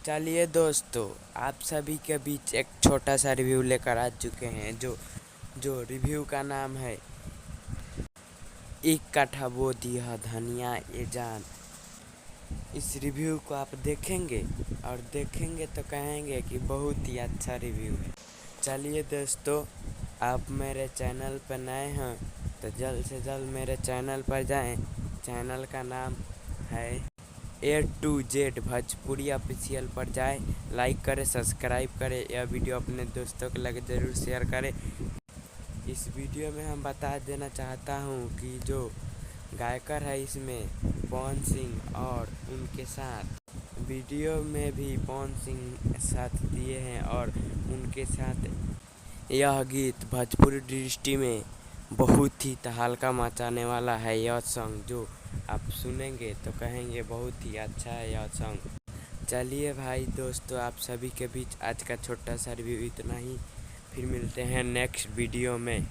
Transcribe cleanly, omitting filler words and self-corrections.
चलिए दोस्तों, आप सभी के बीच एक छोटा सा रिव्यू लेकर आ चुके हैं जो जो रिव्यू का नाम है एक कट्ठा बो दिया धनिया ये जान। इस रिव्यू को आप देखेंगे और देखेंगे तो कहेंगे कि बहुत ही अच्छा रिव्यू है। चलिए दोस्तों, आप मेरे चैनल पर नए हैं तो जल्द से जल्द मेरे चैनल पर जाएं। चैनल का नाम है A to Z Bhojpuri official पर जाए, लाइक करें, सब्सक्राइब करें। यह वीडियो अपने दोस्तों के लगे ज़रूर शेयर करें। इस वीडियो में हम बता देना चाहता हूँ कि जो गायकर है इसमें पवन सिंह और उनके साथ वीडियो में भी पवन सिंह साथ दिए हैं और उनके साथ यह गीत भोजपुरी दृष्टि में बहुत ही तहलका मचाने वाला है। यह सॉन्ग जो आप सुनेंगे तो कहेंगे बहुत ही अच्छा है यह सॉन्ग। चलिए भाई दोस्तों, आप सभी के बीच आज का छोटा सा रिव्यू इतना ही। फिर मिलते हैं नेक्स्ट वीडियो में।